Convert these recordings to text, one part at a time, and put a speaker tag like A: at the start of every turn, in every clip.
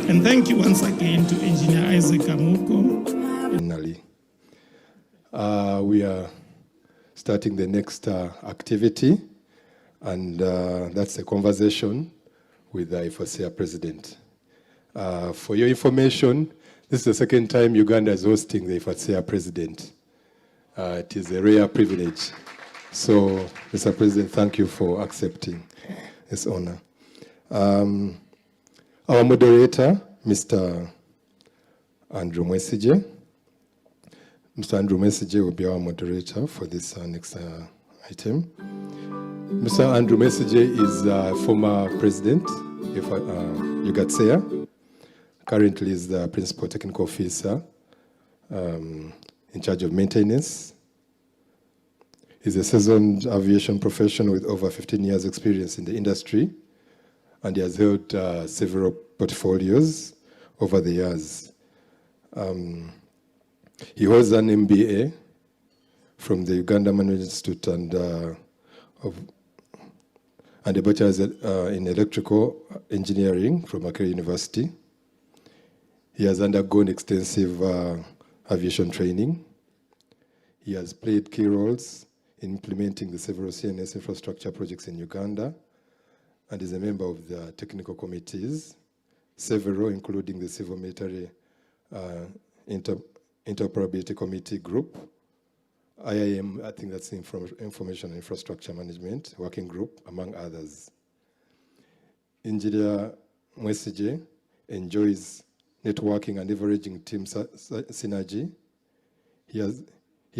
A: And thank you once again to Engineer Isaac Amuko.
B: Finally, we are starting the next activity, and that's a conversation with the IFATSEA President. For your information, this is the second time Uganda is hosting the IFATSEA President. It is a rare privilege. So, Mr. President, thank you for accepting this honor. Our moderator, Mr. Andrew Mwesigye. Mr. Andrew Mwesigye will be our moderator for this next item. Mr. Andrew Mwesigye is former president of IFATSEA. Currently is the principal technical officer in charge of maintenance. He's a seasoned aviation professional with over 15 years experience in the industry, and he has held several portfolios over the years. He holds an MBA from the Uganda Management Institute and a bachelor's in electrical engineering from Makerere University. He has undergone extensive aviation training. He has played key roles in implementing the several CNS infrastructure projects in Uganda, and is a member of the technical committees, several including the Civil Military Interoperability Committee Group, IIM, I think that's Information and Infrastructure Management Working Group, among others. Engineer Mwesigye enjoys networking and leveraging team synergy. He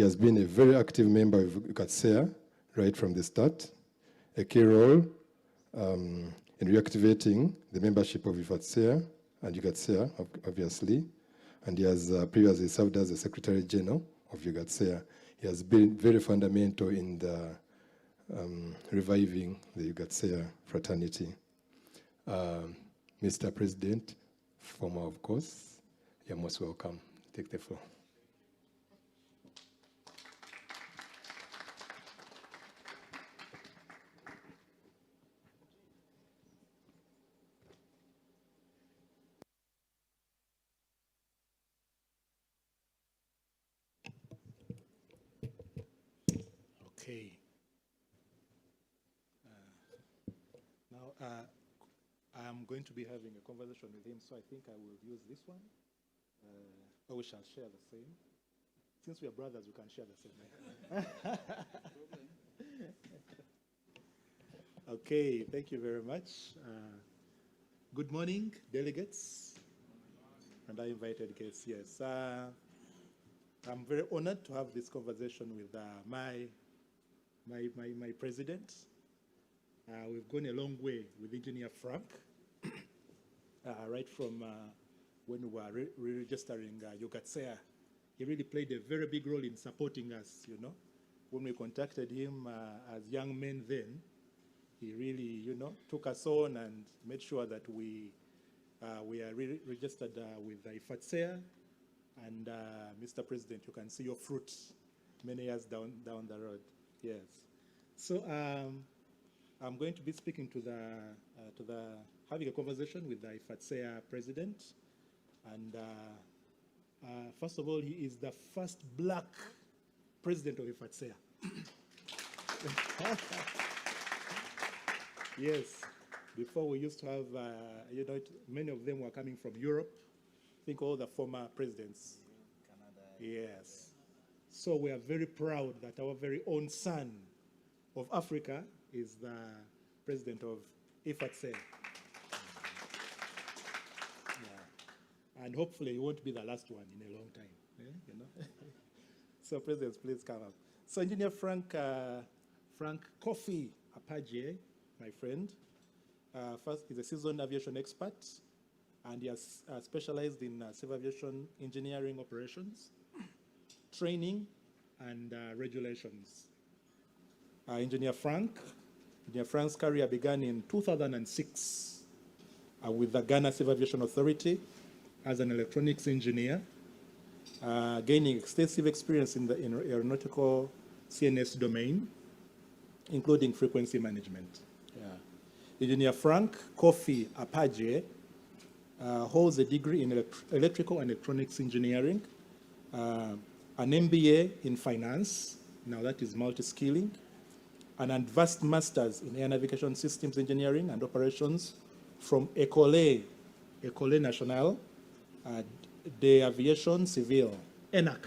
B: has been a very active member of IFATSEA right from the start, a key role in reactivating the membership of IFATSEA and IFATSEA, obviously, and he has previously served as the Secretary General of IFATSEA. He has been very fundamental in the reviving the IFATSEA fraternity. Mr. President, former of course, you're most welcome. Take the floor.
C: Okay. Now, I'm going to be having a conversation with him, so I think I will use this one. Or we shall share the same. Since we are brothers, we can share the same. Okay, thank you very much. Good morning, delegates, and our invited guests. Yes, I'm very honored to have this conversation with my president. We've gone a long way with Engineer Frank, right from when we were re-registering IFATSEA. He really played a very big role in supporting us, you know. When we contacted him as young men then, he really, you know, took us on and made sure that we are registered with IFATSEA. And Mr. President, you can see your fruits many years down the road. Yes. So I'm going to be speaking having a conversation with the IFATSEA President. And first of all, he is the first black president of IFATSEA. Yes. Before we used to have, you know, many of them were coming from Europe. I think all the former presidents. Canada. Yes. So we are very proud that our very own son of Africa is the president of IFATSEA. Yeah. And hopefully he won't be the last one in a long time. You know? So presidents, please come up. So Engineer Frank Kofi Apeagyei, my friend, first he's a seasoned aviation expert, and he has specialized in civil aviation engineering operations, training, and regulations. Engineer Frank's career began in 2006 with the Ghana Civil Aviation Authority as an electronics engineer, gaining extensive experience in the aeronautical CNS domain, including frequency management. Yeah. Engineer Frank Kofi Apeagyei holds a degree in electrical and electronics engineering, an MBA in finance, now that is multi-skilling, an advanced master's in air navigation systems engineering and operations from École Nationale d'Aviation Civile, ENAC,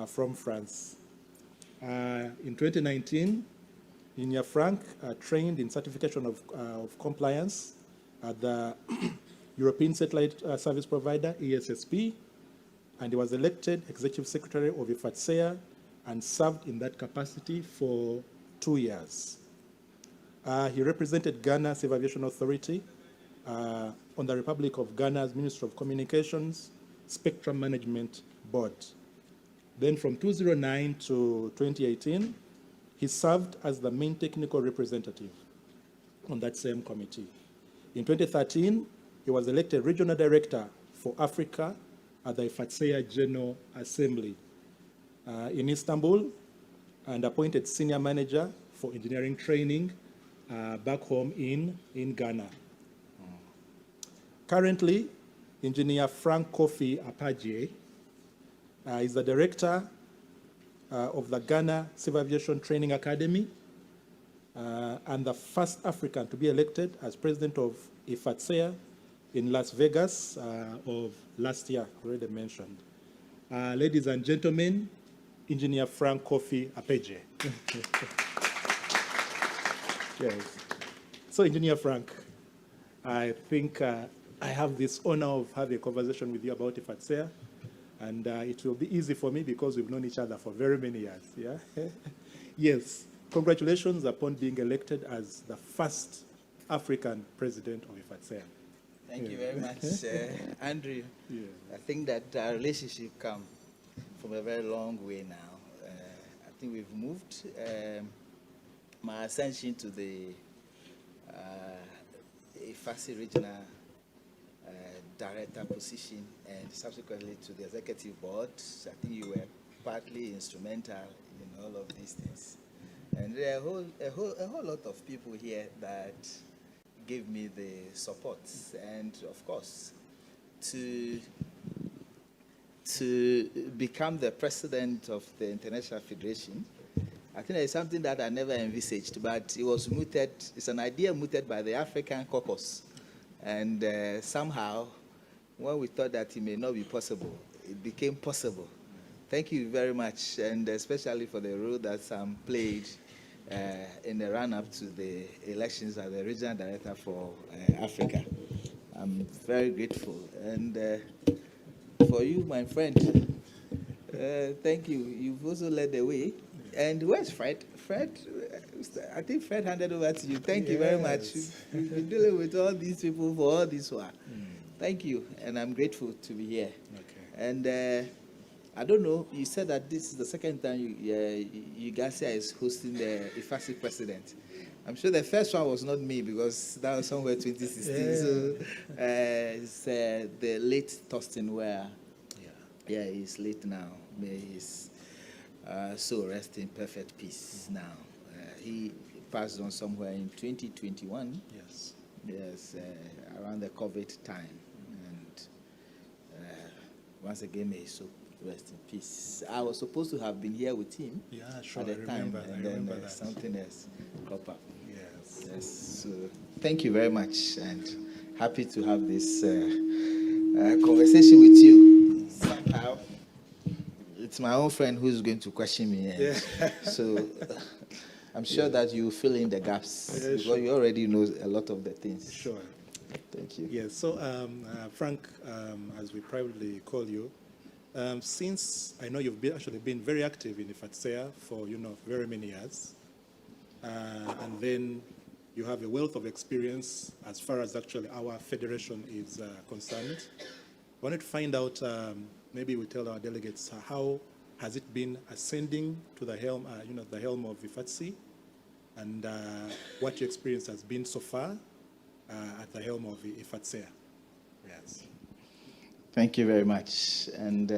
C: from France. In 2019, Engineer Frank trained in certification of compliance at the European Satellite Service Provider, ESSP, and he was elected Executive Secretary of IFATSEA and served in that capacity for 2 years. He represented Ghana Civil Aviation Authority on the Republic of Ghana's Ministry of Communications Spectrum Management Board. Then from 2009 to 2018, he served as the main technical representative on that same committee. In 2013, he was elected Regional Director for Africa at the IFATSEA General Assembly in Istanbul and appointed Senior Manager for Engineering Training back home in Ghana. Currently, Engineer Frank Kofi Apeagyei is the Director of the Ghana Civil Aviation Training Academy and the first African to be elected as President of IFATSEA in Las Vegas of last year, already mentioned. Ladies and gentlemen, Engineer Frank Kofi Apeagyei. Yes. So, Engineer Frank, I think I have this honor of having a conversation with you about IFATSEA, and it will be easy for me because we've known each other for very many years. Yeah. Yes. Congratulations upon being elected as the first African president of IFATSEA.
D: Thank you very much, Andrew.
C: Yeah.
D: I think that our relationship come from a very long way now. I think we've moved. My ascension to the IFATSEA regional director position and subsequently to the executive board, I think you were partly instrumental in all of these things. And there are a whole lot of people here that gave me the support. And of course, to become the president of the International Federation, I think it's something that I never envisaged, but it was mooted, it's an idea mooted by the African caucus. And somehow, when we thought that it may not be possible, it became possible. Thank you very much, and especially for the role that Sam played in the run-up to the elections as the regional director for Africa. I'm very grateful. And for you, my friend, thank you. You've also led the way. And where's Fred? Fred, I think Fred handed over to you. Thank you very much. You've been dealing with all these people for all this while. Thank you, and I'm grateful to be here. Okay. And I don't know, you said that this is the second time IFATSEA is hosting the IFATSEA president. I'm sure the first one was not me because that was somewhere 2016. Yeah. So it's the late Thorsten Ware. Yeah, he's late now. May his soul rest in perfect peace now. He passed on somewhere in 2021. Yes. Yes, around the COVID time. And once again, may his soul rest in peace. I was supposed to have been here with him at the time, and then something else cropped up. Yes. Yes. So thank you very much, and happy to have this conversation with you. Somehow, it's my own friend who's going to question me, so I'm sure that you fill in the gaps because you already know a lot of the things.
C: Sure.
D: Thank you.
C: Yes. So Frank, as we privately call you. Since I know you've actually been very active in IFATSEA for very many years, and then you have a wealth of experience as far as actually our federation is concerned. I wanted to find out, maybe we tell our delegates how has it been ascending to the helm, the helm of IFATSEA, and what your experience has been so far at the helm of IFATSEA. Yes.
D: Thank you very much. And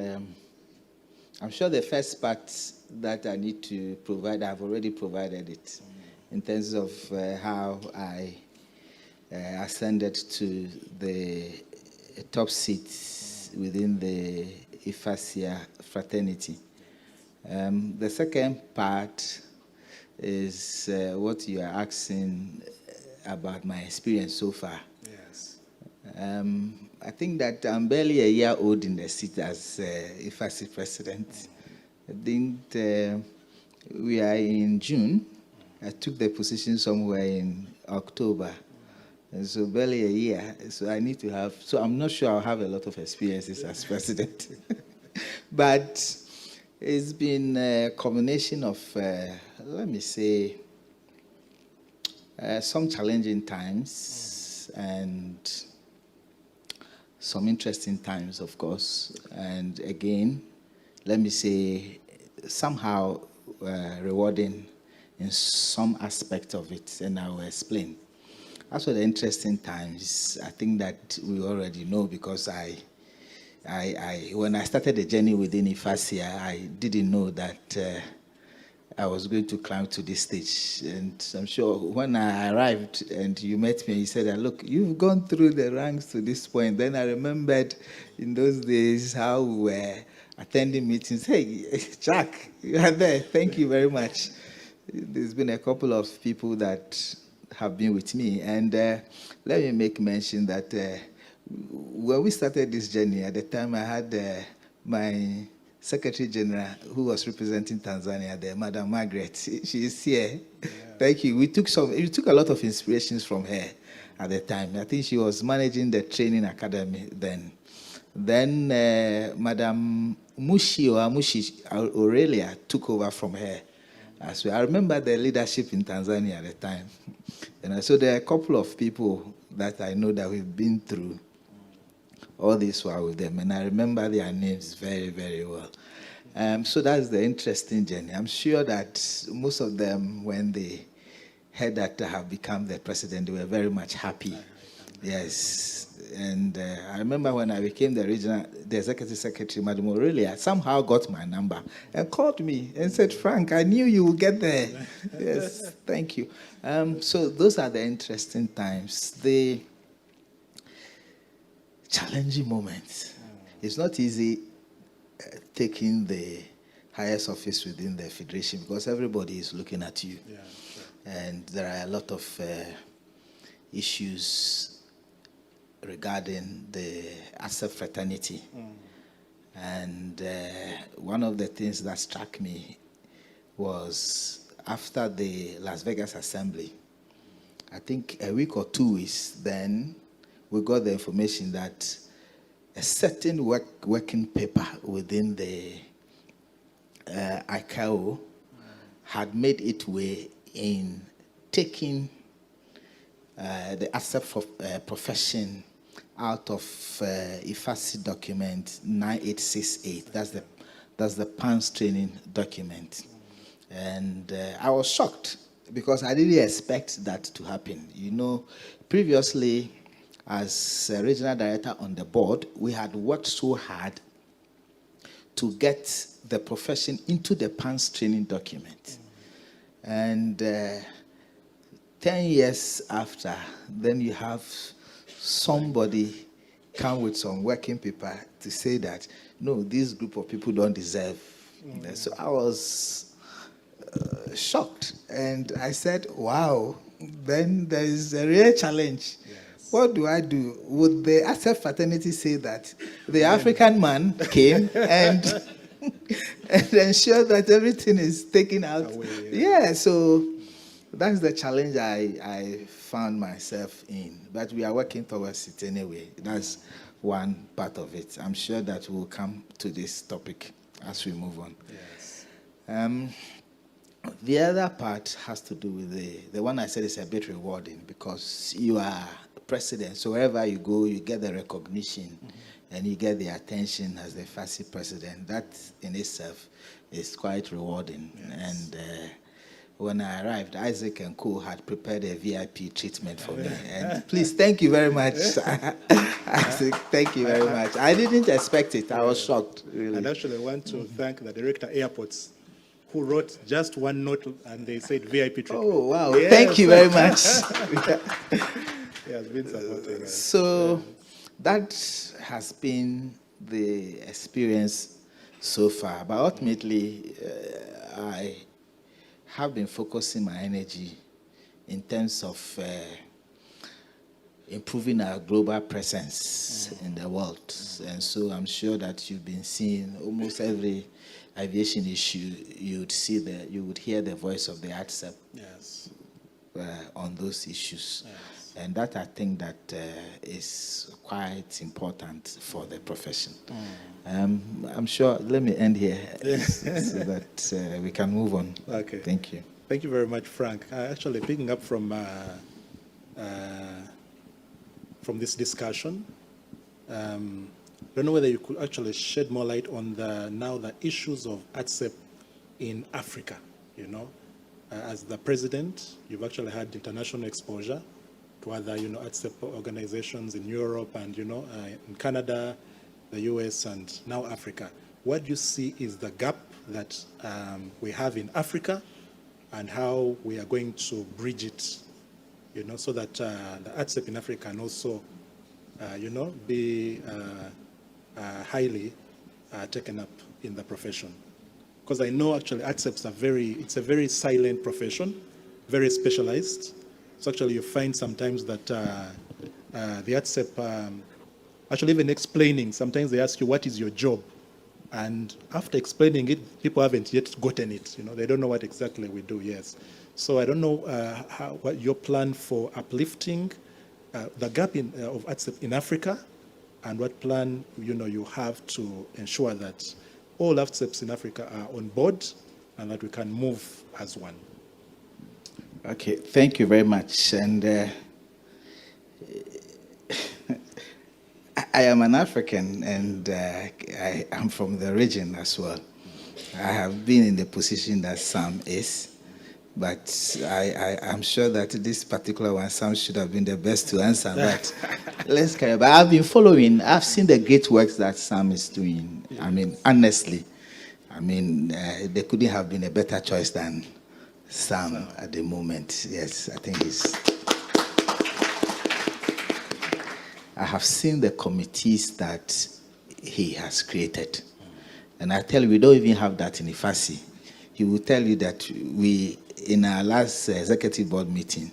D: I'm sure the first part that I need to provide, I've already provided it in terms of how I ascended to the top seats within the IFATSEA fraternity. The second part is what you are asking about my experience so far.
C: Yes.
D: I think that I'm barely a year old in the seat as IFATSEA president. I think we are in June. I took the position somewhere in October. And so barely a year. So I need to have, so I'm not sure I'll have a lot of experiences as president. But it's been a combination of, let me say, some challenging times and some interesting times, of course. And again, let me say, somehow rewarding in some aspect of it, and I will explain. As for the interesting times, I think that we already know, because when I started the journey within IFATSEA, I didn't know that I was going to climb to this stage. And I'm sure when I arrived and you met me, you said, look, you've gone through the ranks to this point. Then I remembered in those days how we were attending meetings. Hey, Jack, you are there. Thank you very much. There's been a couple of people that have been with me. And let me make mention that when we started this journey, at the time I had my Secretary General who was representing Tanzania there, Madam Margaret. She is here. Yeah. Thank you. We took a lot of inspirations from her at the time. I think she was managing the training academy then. Then Madam Mushi Aurelia took over from her as well. I remember the leadership in Tanzania at the time. So there are a couple of people that I know that we've been through all this while with them, and I remember their names very, very well. So that's the interesting journey. I'm sure that most of them, when they heard that I have become the president, they were very much happy. Yes. And I remember when I became the executive secretary, Madam Aurelia somehow got my number and called me and said, Frank, I knew you would get there. Yes, thank you. So those are the interesting times. The challenging moments. It's not easy taking the highest office within the federation, because everybody is looking at you. Yeah, sure. And there are a lot of issues regarding the ASEP fraternity. And one of the things that struck me was after the Las Vegas assembly, I think a week or 2 weeks, then we got the information that a certain working paper within the ICAO had made its way in taking the ASEP profession out of IFATSEA document 9868. That's the PANS training document. And I was shocked because I didn't expect that to happen. You know, previously, as a regional director on the board, we had worked so hard to get the profession into the PANS training document. And 10 years after, then you have somebody come with some working paper to say that, no, this group of people don't deserve. So I was shocked. And I said, wow, then there is a real challenge. Yes. What do I do? Would the ASEP fraternity say that the African man came and ensure that everything is taken out? Away, yeah, so that's the challenge I found myself in. But we are working towards it anyway. That's one part of it. I'm sure that we'll come to this topic as we move on. Yes. The other part has to do with the one I said is a bit rewarding, because you are president. So wherever you go, you get the recognition and you get the attention as the IFATSEA president. That in itself is quite rewarding. Yes. And when I arrived, Isaac and Co. had prepared a VIP treatment for me. And please, thank you very much. Isaac, thank you very much. I didn't expect it. I was shocked, really. And actually, I want to thank the director airports who wrote just one note and they said VIP treatment. Oh, wow. Yes. Thank you very much. He has been supporting us. So that has been the experience so far. But ultimately, I have been focusing my energy in terms of improving our global presence in the world. And so I'm sure that you've been seeing almost every aviation issue, you would hear the voice of the IFATSEA
C: Yes.
D: on those issues.
C: Yes.
D: And that, I think, that is quite important for the profession. I'm sure, let me end here so that we can move on.
C: Okay.
D: Thank you.
C: Thank you very much, Frank. Actually, picking up from this discussion, I don't know whether you could actually shed more light on the issues of IFATSEA in Africa. As the president, you've actually had international exposure to other, IFATSEA organizations in Europe and, in Canada, the US, and now Africa. What do you see is the gap that we have in Africa and how we are going to bridge it, so that the IFATSEA in Africa can also, be highly taken up in the profession? Because I know actually IFATSEA it's a very silent profession, very specialized. So actually you find sometimes that the IFATSEA, actually even explaining, sometimes they ask you, what is your job? And after explaining it, people haven't yet gotten it. They don't know what exactly we do, yes. So I don't know what your plan for uplifting the gap of IFATSEA in Africa, and what plan you have to ensure that all IFATSEA in Africa are on board and that we can move as one.
D: Okay, thank you very much. And I am an African, and I am from the region as well. I have been in the position that Sam is, but I'm sure that this particular one, Sam should have been the best to answer. But let's carry on. But I've been following. I've seen the great works that Sam is doing. I mean, honestly, there couldn't have been a better choice than Sam at the moment. Yes, I think he's. I have seen the committees that he has created. And I tell you, we don't even have that in IFATSEA. He will tell you that in our last executive board meeting,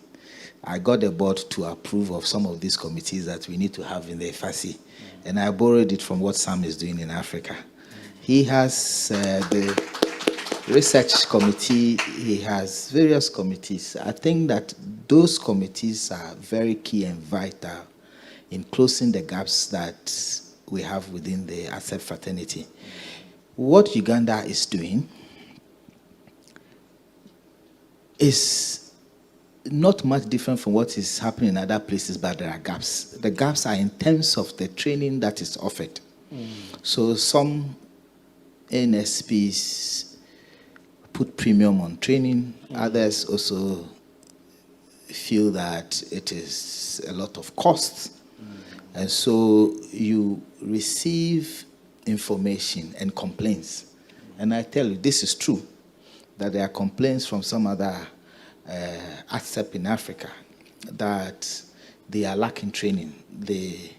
D: I got the board to approve of some of these committees that we need to have in the IFATSEA. And I borrowed it from what Sam is doing in Africa. He has the research committee, he has various committees. I think that those committees are very key and vital in closing the gaps that we have within the IFATSEA fraternity. What Uganda is doing is not much different from what is happening in other places, but there are gaps. The gaps are in terms of the training that is offered. So some NSPs put premium on training. Others also feel that it is a lot of cost. And so you receive information and complaints. And I tell you, this is true, that there are complaints from some other IFATSEA in Africa that they are lacking training. The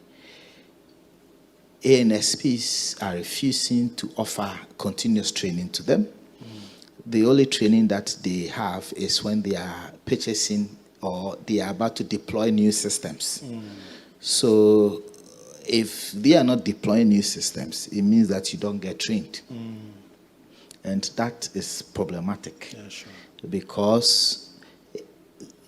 D: ANSPs are refusing to offer continuous training to them. The only training that they have is when they are purchasing or they are about to deploy new systems. So if they are not deploying new systems, it means that you don't get trained. And that is problematic.
C: Yeah, sure. Because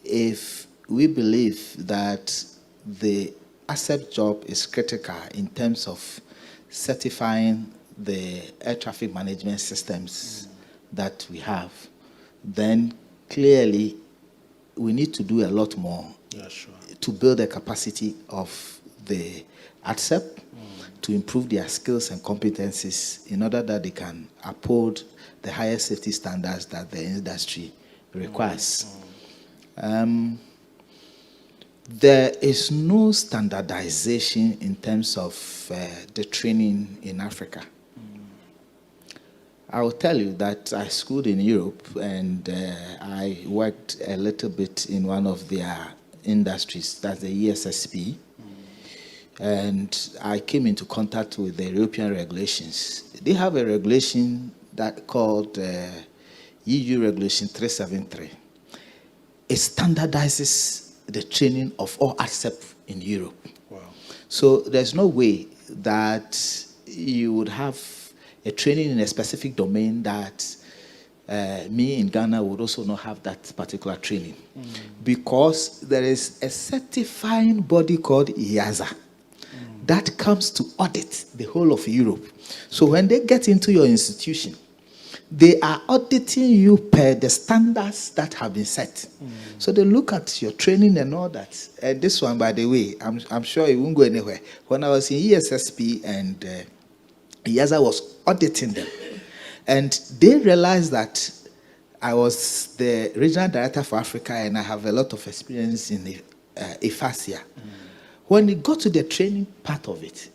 D: if we believe that the IFATSEA job is critical in terms of certifying the air traffic management systems that we have, then clearly we need to do a lot more to build the capacity of the IFATSEA to improve their skills and competencies in order that they can uphold the highest safety standards that the industry requires. There is no standardization in terms of the training in Africa. I will tell you that I schooled in Europe, and I worked a little bit in one of their industries, that's the ESSP. and I came into contact with the European regulations. They have a regulation that called EU Regulation 373. It standardizes the training of all ASEP in Europe.
C: Wow.
D: So there's no way that you would have a training in a specific domain that me in Ghana would also not have that particular training. Because there is a certifying body called IFATSEA that comes to audit the whole of Europe. So when they get into your institution, they are auditing you per the standards that have been set. So they look at your training and all that. And this one, by the way, I'm sure it won't go anywhere. When I was in ESSP and IFATSEA was auditing them, and they realized that I was the regional director for Africa and I have a lot of experience in IFATSEA. When it got to the training part of it,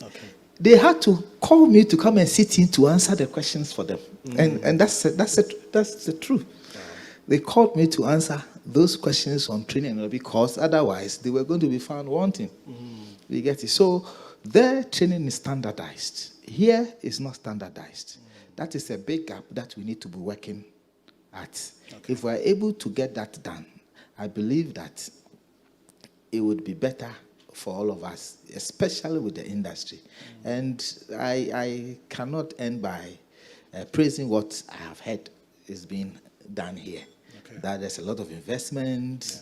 D: they had to call me to come and sit in to answer the questions for them. And that's the truth. Wow. They called me to answer those questions on training because otherwise they were going to be found wanting. You get it? So their training is standardized. Here is not standardized. That is a big gap that we need to be working at. If we're able to get that done, I believe that it would be better for all of us, especially with the industry. And I cannot end by praising what I have heard is being done here. That there's a lot of investment,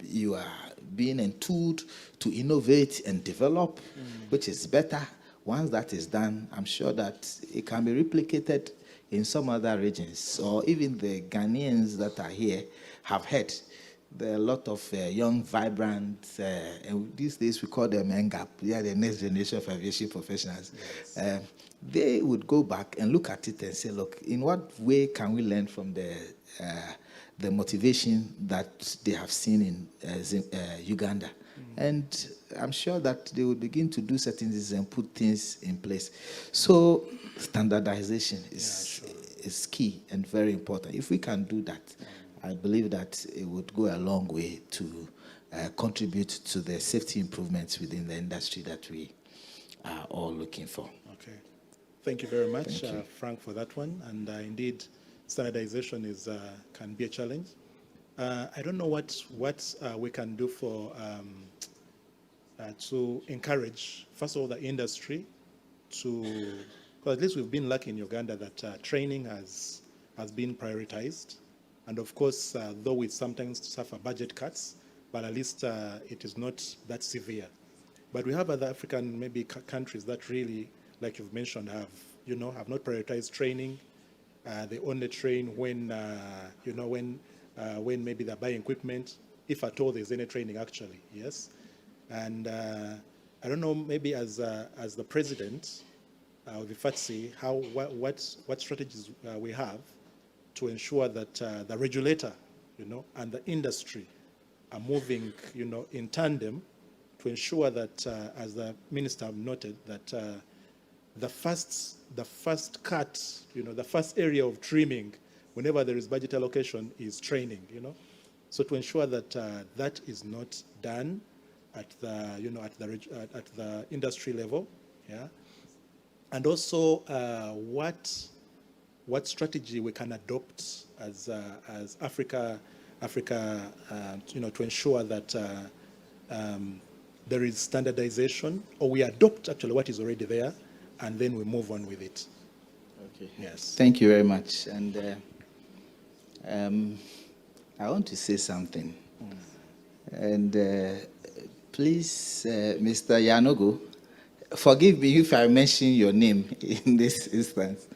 D: you are being enthused to innovate and develop, which is better. Once that is done, I'm sure that it can be replicated in some other regions, or even the Ghanaians that are here have heard. There are a lot of young, vibrant, and these days we call them NGAP. They are the next generation of aviation professionals. They would go back and look at it and say, look, in what way can we learn from the motivation that they have seen in Uganda? And I'm sure that they will begin to do certain things and put things in place. So standardization is key and very important. If we can do that, I believe that it would go a long way to contribute to the safety improvements within the industry that we are all looking for.
C: Okay. Thank you very much, Frank, for that one. And indeed, standardization is can be a challenge. I don't know what we can do for to encourage, first of all, the industry to, well, at least we've been lucky in Uganda that training has been prioritized. And of course, though we sometimes suffer budget cuts, but at least it is not that severe. But we have other African maybe countries that really, like you've mentioned, have not prioritized training. They only train when when maybe they're buying equipment, if at all there's any training actually. Yes, and I don't know, maybe as the president of IFATSEA, what strategies we have to ensure that the regulator, and the industry are moving, in tandem to ensure that, as the minister noted, that the first cut, the first area of trimming, whenever there is budget allocation, is training. So to ensure that that is not done at the at the industry level, yeah, and also what strategy we can adopt as Africa, to ensure that there is standardization, or we adopt actually what is already there, and then we move on with it.
D: Okay.
C: Yes.
D: Thank you very much. And I want to say something. And please, Mr. Yanogo, forgive me if I mention your name in this instance.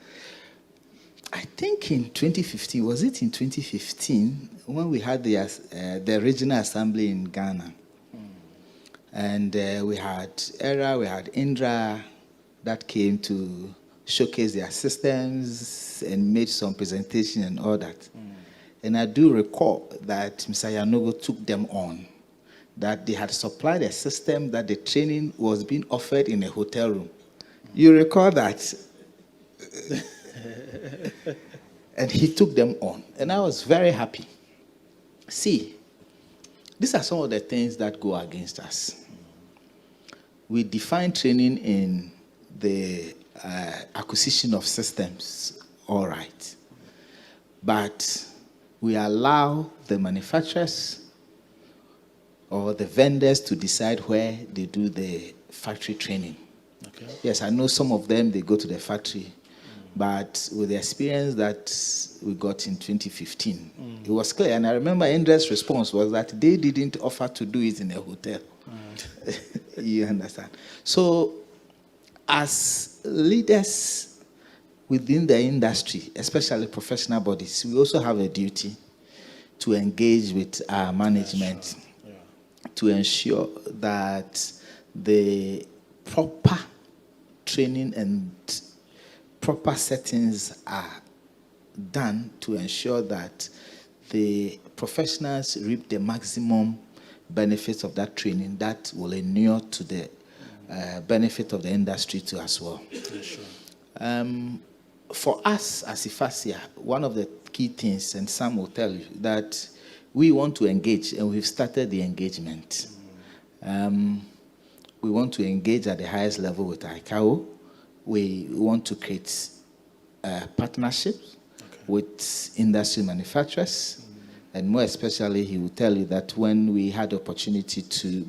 D: I think in 2015, was it in 2015, when we had the regional assembly in Ghana? And we had ERA, we had Indra that came to showcase their systems and made some presentation and all that. And I do recall that Mr. Yanogo took them on, that they had supplied a system that the training was being offered in a hotel room. You recall that? And he took them on. And I was very happy. See, these are some of the things that go against us. we define training in the acquisition of systems, all right. But we allow the manufacturers or the vendors to decide where they do the factory training.
C: Okay.
D: Yes, I know some of them, they go to the factory. But with the experience that we got in 2015, it was clear. And I remember Indra's response was that they didn't offer to do it in a hotel. You understand? So as leaders within the industry, especially professional bodies, we also have a duty to engage with our management to ensure that the proper training and proper settings are done to ensure that the professionals reap the maximum benefits of that training that will inure to the benefit of the industry too as well. For us as IFATSEA, one of the key things, and Sam will tell you, that we want to engage, and we've started the engagement. We want to engage at the highest level with ICAO. We want to create partnerships with industry manufacturers. And more especially, he will tell you that when we had the opportunity to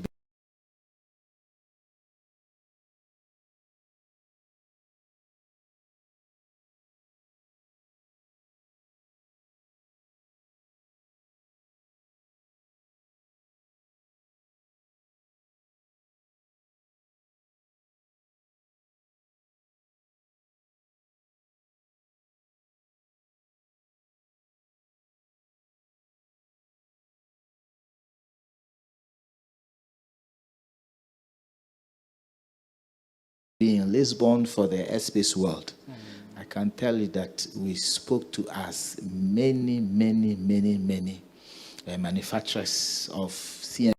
D: be in Lisbon for the airspace world, I can tell you that we spoke to us many manufacturers of CN.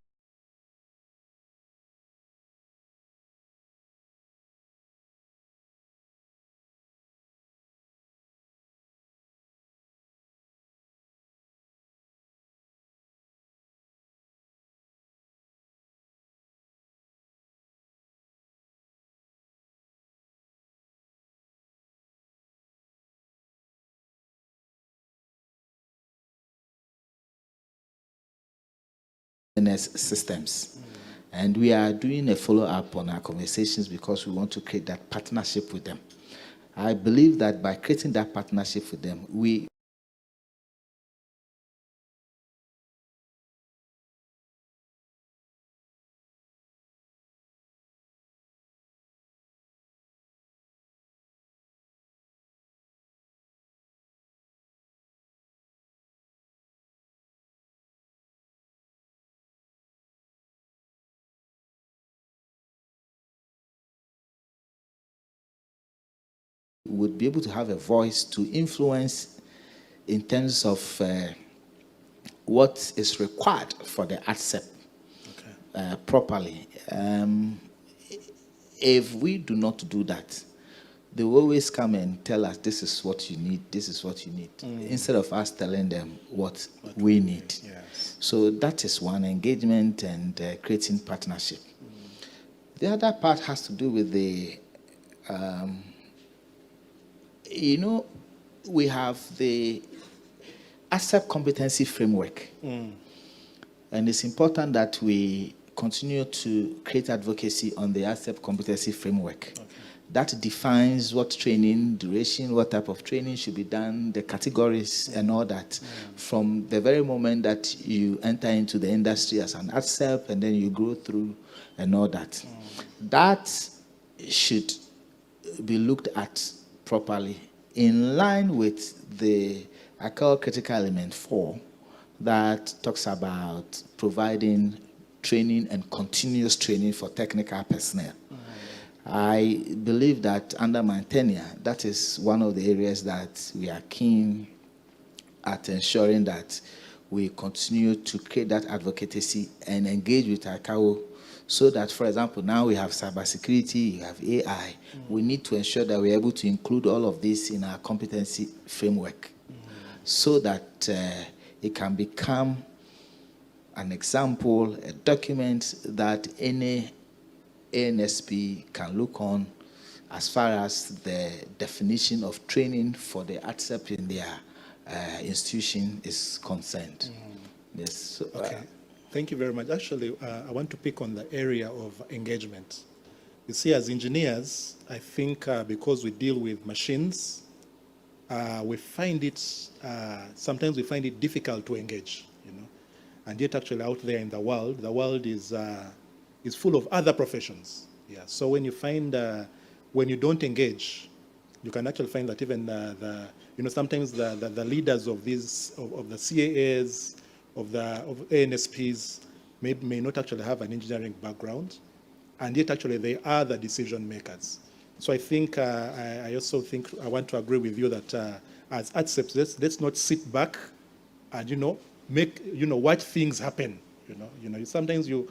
D: systems. And we are doing a follow-up on our conversations because we want to create that partnership with them. I believe that by creating that partnership with them, we would be able to have a voice to influence in terms of what is required for the ATSEP properly. If we do not do that, they will always come and tell us, this is what you need, this is what you need, instead of us telling them what we need.
C: Yes.
D: So that is one, engagement and creating partnership. The other part has to do with the we have the ASEP competency framework. And it's important that we continue to create advocacy on the ASEP competency framework. That defines what training, duration, what type of training should be done, the categories and all that. From the very moment that you enter into the industry as an ASEP and then you go through and all that. That should be looked at properly in line with the ICAO critical element 4 that talks about providing training and continuous training for technical personnel. I believe that under my tenure, that is one of the areas that we are keen at ensuring that we continue to create that advocacy and engage with ICAO so that, for example, now we have cybersecurity, you have AI. We need to ensure that we're able to include all of this in our competency framework so that it can become an example, a document that any ANSP can look on as far as the definition of training for the ATSEP in their institution is concerned. Yes. So,
C: Okay. Thank you very much. Actually, I want to pick on the area of engagement. You see, as engineers, I think because we deal with machines, we find it, sometimes we find it difficult to engage, you know. And yet actually out there in the world is full of other professions. Yeah. So when you find, when you don't engage, you can actually find that even sometimes the leaders of these, of the CAAs, of ANSPs may not actually have an engineering background, and yet actually they are the decision makers. So I think, I also think, I want to agree with you that as ATSEPs, let's not sit back and, make, watch things happen, sometimes you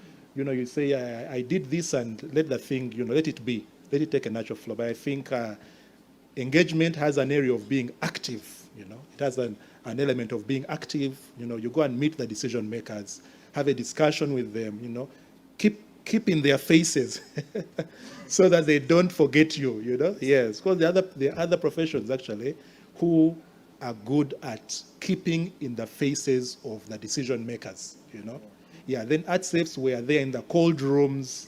C: say, I did this and let the thing, let it be, let it take a natural flow. But I think engagement has an area of being active, it has an element of being active, you go and meet the decision makers, have a discussion with them, keep in their faces so that they don't forget you, Yes, because the other professions actually who are good at keeping in the faces of the decision makers, Yeah, then ATSEPs were there in the cold rooms,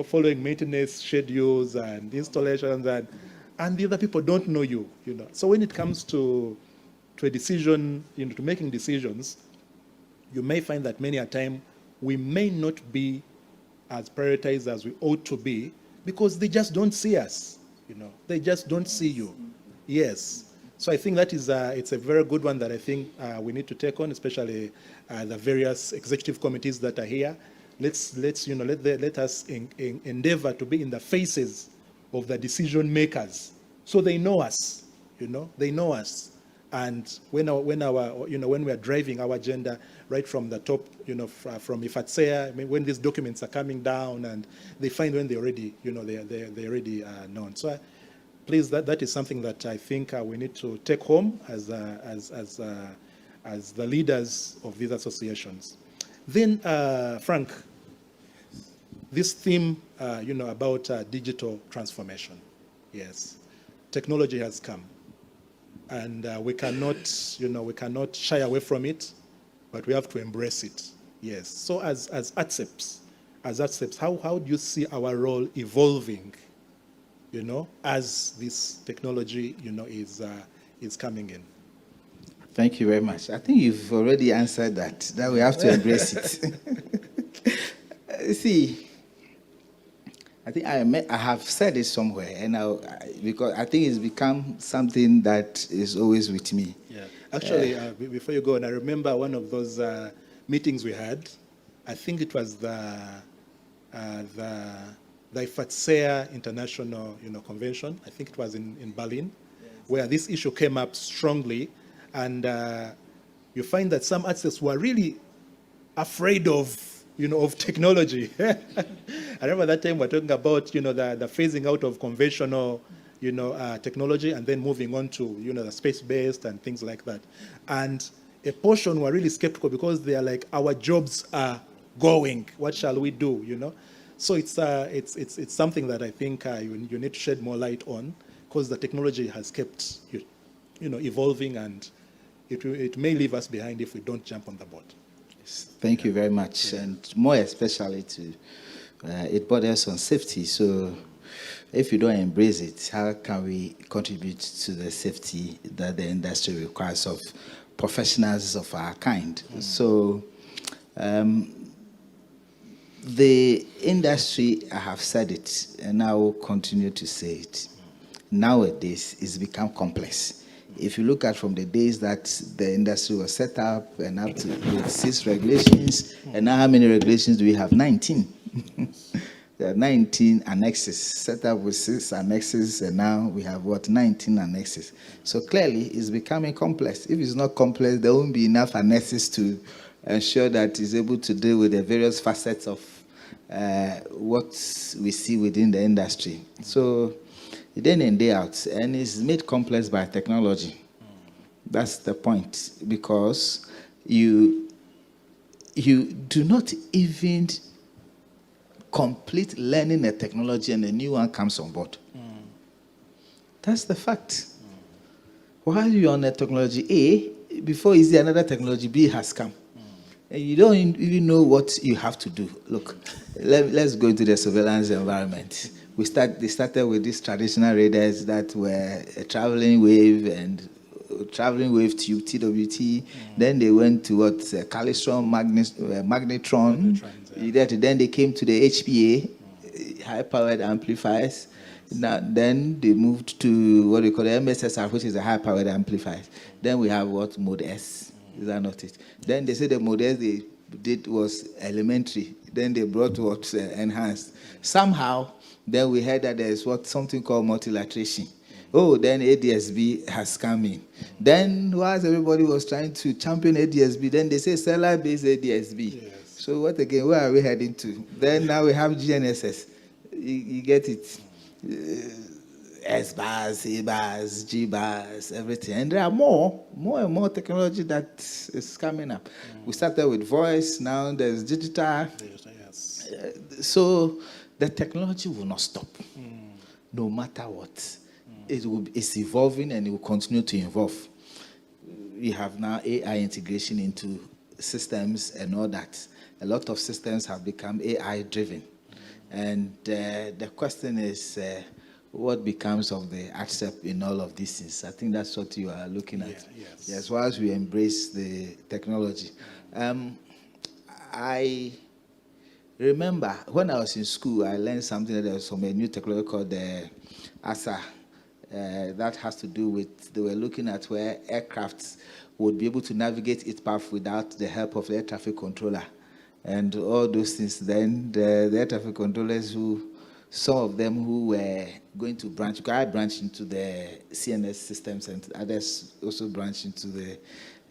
C: following maintenance schedules and installations, and the other people don't know you, So when it comes to a decision, to making decisions, you may find that many a time we may not be as prioritized as we ought to be because they just don't see us, They just don't see you. Yes. So I think that is it's a very good one that I think we need to take on, especially the various executive committees that are here. Let us endeavor to be in the faces of the decision makers, so they know us. They know us. And when we are driving our agenda right from the top, from IFATSEA, when these documents are coming down, and they find when they already, they already known. So please, that is something that I think we need to take home as the leaders of these associations. Then, Frank, this theme, about digital transformation. Yes, technology has come. And we cannot shy away from it, but we have to embrace it. Yes. So as ATSEPs, how do you see our role evolving, as this technology, is coming in?
D: Thank you very much. I think you've already answered that we have to embrace it. See, I think I have said it somewhere, and because I think it's become something that is always with me.
C: Yeah. Actually, before you go, and I remember one of those meetings we had. I think it was the IFATSEA International, Convention. I think it was in Berlin, yes, where this issue came up strongly, and you find that some artists were really afraid of technology. I remember that time we're talking about, the phasing out of conventional, technology, and then moving on to, the space-based and things like that. And a portion were really skeptical because they are like, our jobs are going. What shall we do, So it's something that I think you need to shed more light on, because the technology has kept, evolving, and it may leave us behind if we don't jump on the board.
D: Thank you very much, and more especially it borders on safety. So if you don't embrace it, how can we contribute to the safety that the industry requires of professionals of our kind? So the industry, I have said it, and I will continue to say it, nowadays it's become complex. If you look at from the days that the industry was set up and up to with 6 regulations, and now how many regulations do we have? 19. There are 19 annexes set up with 6 annexes, and now we have 19 annexes. So clearly, it's becoming complex. If it's not complex, there won't be enough annexes to ensure that it's able to deal with the various facets of what we see within the industry. So day in and day out, and it's made complex by technology. That's the point, because you do not even complete learning a technology and a new one comes on board. That's the fact. While you're on a technology A, before you see another technology B has come. And you don't even know what you have to do. Look, let's go into the surveillance environment. They started with these traditional radars that were a traveling wave and traveling wave tube, TWT. Then they went to what? Calistron, magnetron. Then they came to the HPA, high-powered amplifiers. Now, then they moved to what we call the MSSR, which is a high-powered amplifier. Then we have what? Mode S. Is that not it? Then they said the mode S they did was elementary. Then they brought what? Enhanced. Somehow, then we heard that there's something called multilateration. Oh, then ADSB has come in. Then, whilst everybody was trying to champion ADSB, then they say cellular-based ADSB. Yes. So what again? Where are we heading to? Then now we have GNSS. You get it? S-bars, A-bars, G-bars, everything. And there are more and more technology that is coming up. We started with voice, now there's digital. Yes. So the technology will not stop, no matter what. It's evolving and it will continue to evolve. We have now AI integration into systems and all that. A lot of systems have become AI-driven. And the question is, what becomes of the accept in all of these things? I think that's what you are looking at. Yes. As well as we embrace the technology. I remember when I was in school, I learned something that there was from a new technology called the IFATSEA. That has to do with, they were looking at where aircrafts would be able to navigate its path without the help of the air traffic controller. And all those things. Then the air traffic controllers some of them who were going to branch, because I branched into the CNS systems and others also branched into the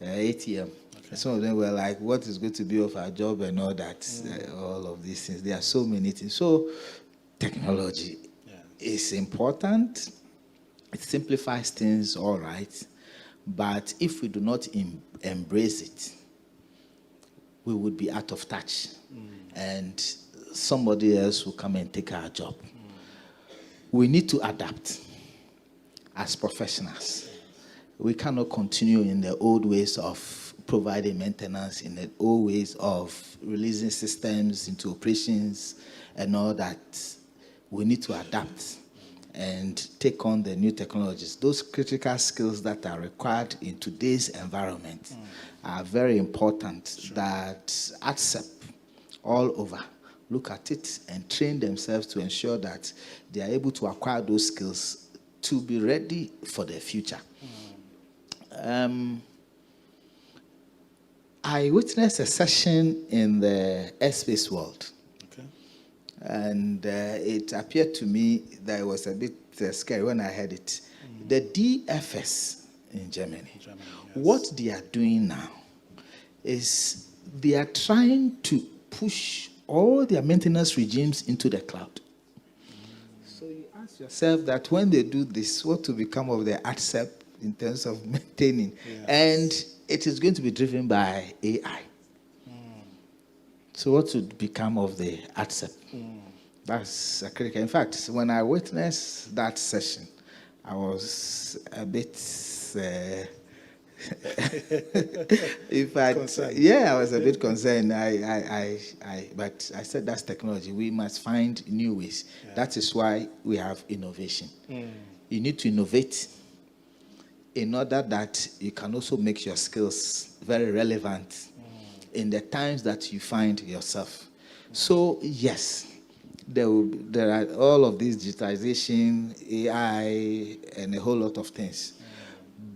D: ATM. Okay. Some of them were like, what is going to be of our job and all that, all of these things. There are so many things. So technology is important. It simplifies things, all right. But if we do not embrace it, we would be out of touch. And somebody else will come and take our job. We need to adapt as professionals. We cannot continue in the old ways of providing maintenance, in the old ways of releasing systems into operations and all that. We need to adapt and take on the new technologies. Those critical skills that are required in today's environment are very important, that ACCEP all over look at it and train themselves to ensure that they are able to acquire those skills to be ready for the future. I witnessed a session in the airspace world. And it appeared to me that it was a bit scary when I heard it. The DFS in Germany, yes. What they are doing now is they are trying to push all their maintenance regimes into the cloud. So you ask yourself that when they do this, what will become of the ACCEP in terms of maintaining? Yes. And it is going to be driven by AI. So what would become of the ACCEP? That's critical. In fact, when I witnessed that session, I was a bit, in fact, concerned. Yeah, I was a bit concerned. But I said that's technology. We must find new ways. Yeah. That is why we have innovation. You need to innovate in order that you can also make your skills very relevant in the times that you find yourself. So, yes, there are all of these digitization, AI, and a whole lot of things.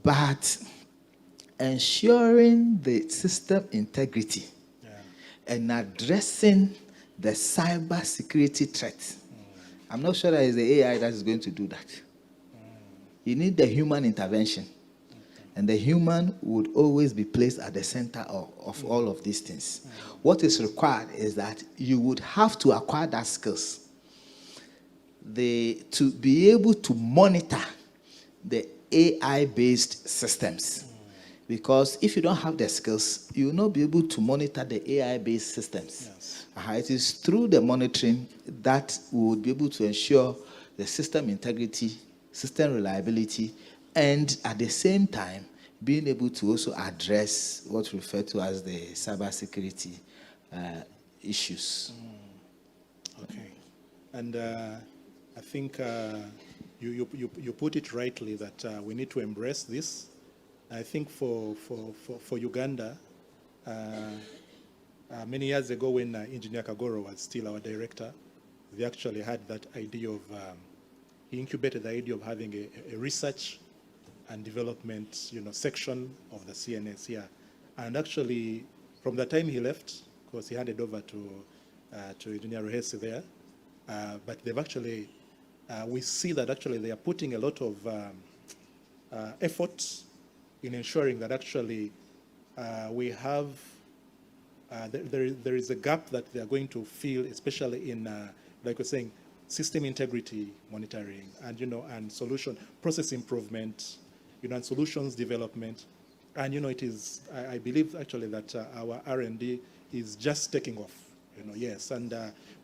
D: But ensuring the system integrity and addressing the cyber security threat, I'm not sure that it's the AI that is going to do that. You need the human intervention. And the human would always be placed at the center of all of these things. What is required is that you would have to acquire that skills to be able to monitor the AI-based systems. Because if you don't have the skills, you will not be able to monitor the AI-based systems.
C: Yes.
D: It is through the monitoring that we will be able to ensure the system integrity, system reliability, and at the same time, being able to also address what we refer to as the cybersecurity issues.
C: Okay. And I think you put it rightly that we need to embrace this. I think for Uganda, many years ago when Engineer Kagoro was still our director, we actually had that idea of, he incubated the idea of having a research and development, section of the CNS here. And actually, from the time he left, because he handed over to Engineer Ruhesi there, but they've actually, we see that actually they are putting a lot of effort in ensuring that actually we have, there is a gap that they are going to fill, especially in, like we're saying, system integrity monitoring and, and solution, process improvement, and solutions development. And, it is, I believe actually that our R&D is just taking off, yes. And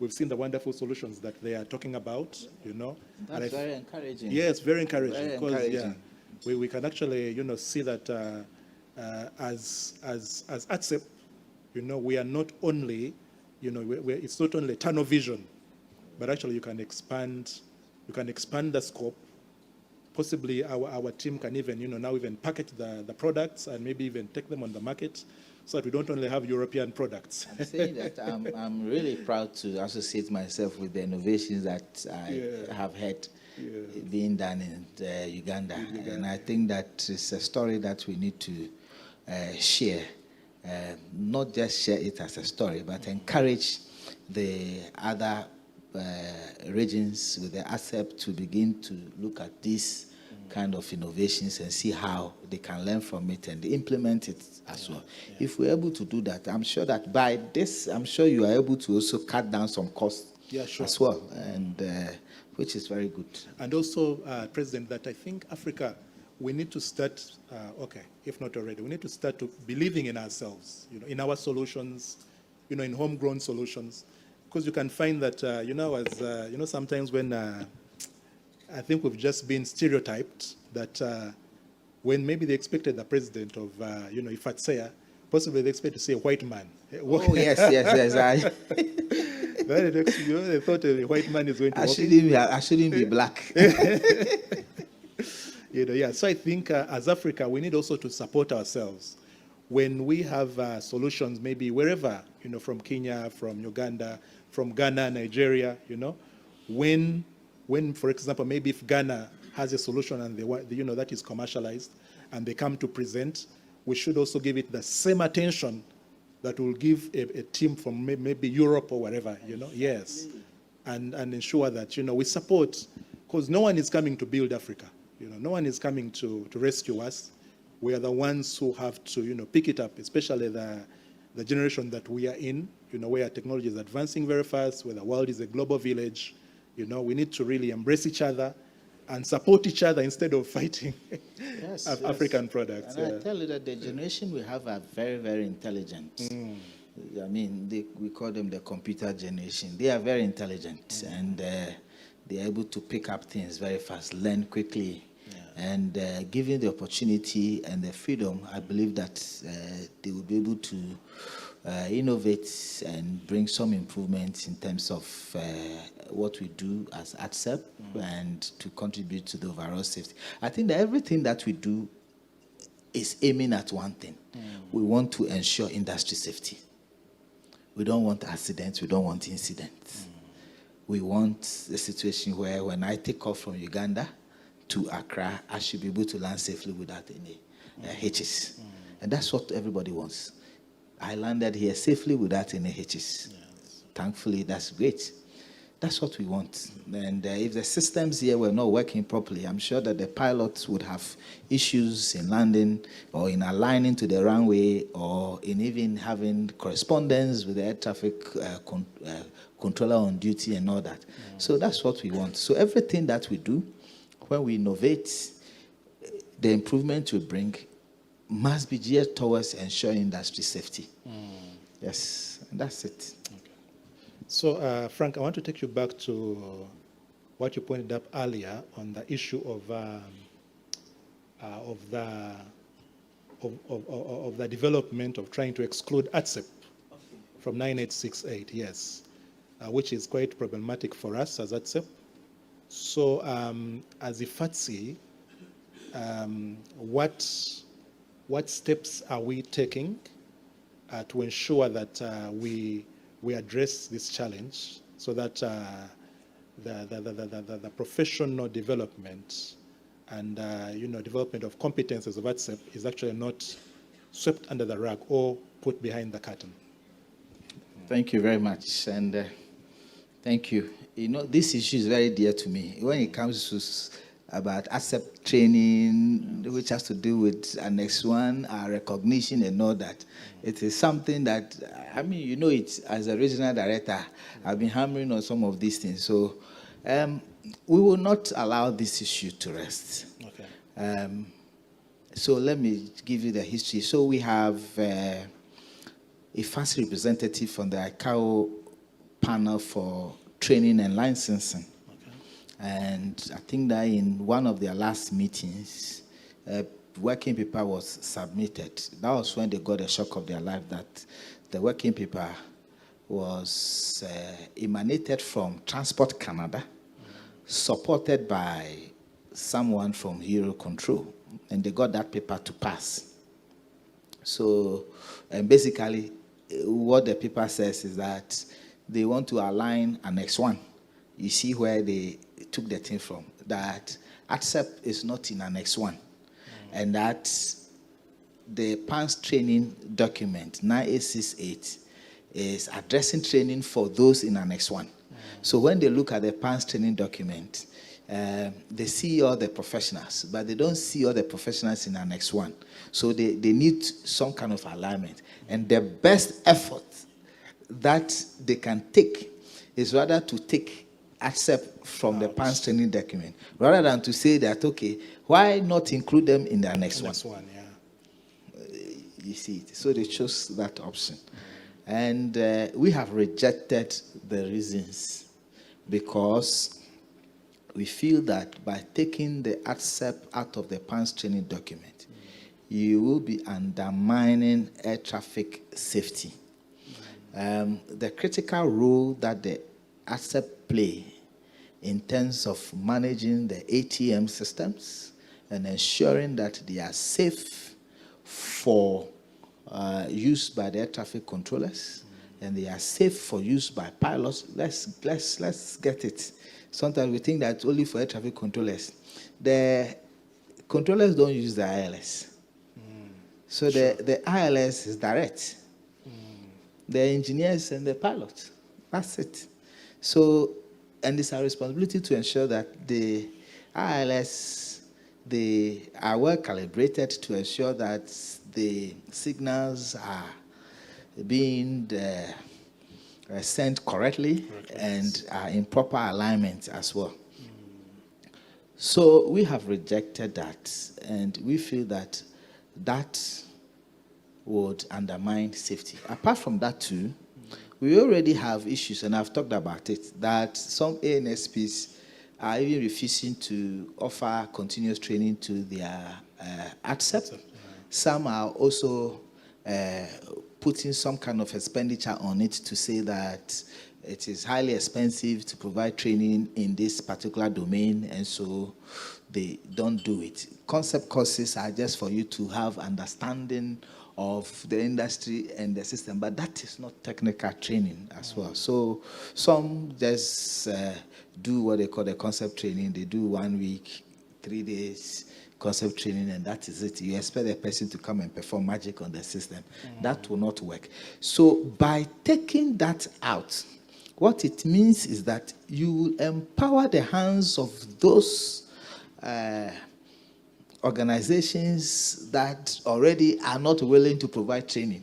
C: we've seen the wonderful solutions that they are talking about,
D: That's very encouraging.
C: Yes, very encouraging.
D: Very
C: because,
D: encouraging.
C: Yeah, we can actually, see that as IFATSEA, we are not only, it's not only tunnel vision, but actually you can expand the scope. Possibly our team can even, now even package the products and maybe even take them on the market so that we don't only have European products.
D: I'm saying that I'm really proud to associate myself with the innovations that I have had being done in Uganda. And I think that it's a story that we need to share. Not just share it as a story, but encourage the other regions with the ASEP to begin to look at these kind of innovations and see how they can learn from it and implement it as well. Yeah. If we're able to do that, I'm sure that by this, I'm sure you are able to also cut down some costs as well, and which is very good. And also,
C: President, that I think Africa, we need to start, if not already, we need to start to believing in ourselves, in our solutions, in homegrown solutions. Because you can find that, as sometimes when I think we've just been stereotyped that when maybe they expected the president of, IFATSEA, possibly they expect to see a white man.
D: Oh, yes.
C: They thought a white man is going to
D: I shouldn't be black.
C: So I think as Africa, we need also to support ourselves. When we have solutions, maybe wherever, from Kenya, from Uganda, from Ghana, Nigeria, when, for example, maybe if Ghana has a solution and they, that is commercialized and they come to present, we should also give it the same attention that will give a team from maybe Europe or wherever, yes. And ensure that, we support, because no one is coming to build Africa. No one is coming to rescue us. We are the ones who have to, pick it up, especially the generation that we are in, where technology is advancing very fast, where the world is a global village. We need to really embrace each other and support each other instead of fighting African products.
D: And I tell you that the generation we have are very, very intelligent. I mean, we call them the computer generation. They are very intelligent, and they are able to pick up things very fast, learn quickly. And given the opportunity and the freedom, I believe that they will be able to innovate and bring some improvements in terms of what we do as IFATSEA and to contribute to the overall safety. I think that everything that we do is aiming at one thing. We want to ensure industry safety. We don't want accidents. We don't want incidents. We want a situation where when I take off from Uganda to Accra, I should be able to land safely without any hitches. And that's what everybody wants. I landed here safely without any hitches. Yes. Thankfully, that's great. That's what we want. And if the systems here were not working properly, I'm sure that the pilots would have issues in landing or in aligning to the runway or in even having correspondence with the air traffic controller on duty and all that. So that's what we want. So everything that we do, when we innovate, the improvement we bring must be geared towards ensuring industry safety. Yes, and that's it.
C: Okay. So, Frank, I want to take you back to what you pointed up earlier on the issue of the development of trying to exclude IFATSEA from 9868, yes, which is quite problematic for us as IFATSEA. So, as IFATSEA, what steps are we taking to ensure that we address this challenge so that the professional development and development of competences of IFATSEA is actually not swept under the rug or put behind the curtain?
D: Thank you very much, and thank you. You know, this issue is very dear to me. When it comes to about IFATSEA training, which has to do with Annex 1, recognition and all that, it is something that, I mean, you know it, as a regional director, I've been hammering on some of these things. So we will not allow this issue to rest. Okay. So let me give you the history. So we have a FAST representative from the ICAO panel for training and licensing. Okay. And I think that in one of their last meetings, a working paper was submitted. That was when they got a shock of their life that the working paper was emanated from Transport Canada, supported by someone from Hero Control, and they got that paper to pass. So, and basically, what the paper says is that they want to align Annex 1. You see where they took the thing from, that IFATSEA is not in Annex 1, and that the PANS training document 9868 is addressing training for those in Annex 1. So when they look at the PANS training document, they see all the professionals, but they don't see all the professionals in Annex 1. So they need some kind of alignment. And the best effort that they can take is rather to take IFATSEA from the PANS training document, rather than to say that, okay, why not include them in the Annex 1? Yeah. You see it. So they chose that option. And we have rejected the reasons because we feel that by taking the IFATSEA out of the PANS training document, you will be undermining air traffic safety. The critical role that the IFATSEA play in terms of managing the ATM systems and ensuring that they are safe for use by the air traffic controllers, and they are safe for use by pilots. Let's get it. Sometimes we think that only for air traffic controllers. The controllers don't use the ILS. So sure. the ILS is direct. The engineers and the pilots. That's it. So, and it's our responsibility to ensure that the ILS, they are well calibrated to ensure that the signals are being sent correctly and are in proper alignment as well. So we have rejected that, and we feel that that would undermine safety. Apart from that too, we already have issues, and I've talked about it, that some ANSPs are even refusing to offer continuous training to their IFATSEA. Some are also putting some kind of expenditure on it to say that it is highly expensive to provide training in this particular domain, and so they don't do it. Concept courses are just for you to have understanding of the industry and the system, but that is not technical training as well. So some just do what they call the concept training. They do 1 week, 3 days concept training, and that is it. You expect a person to come and perform magic on the system. That will not work. So by taking that out, what it means is that you will empower the hands of those organizations that already are not willing to provide training.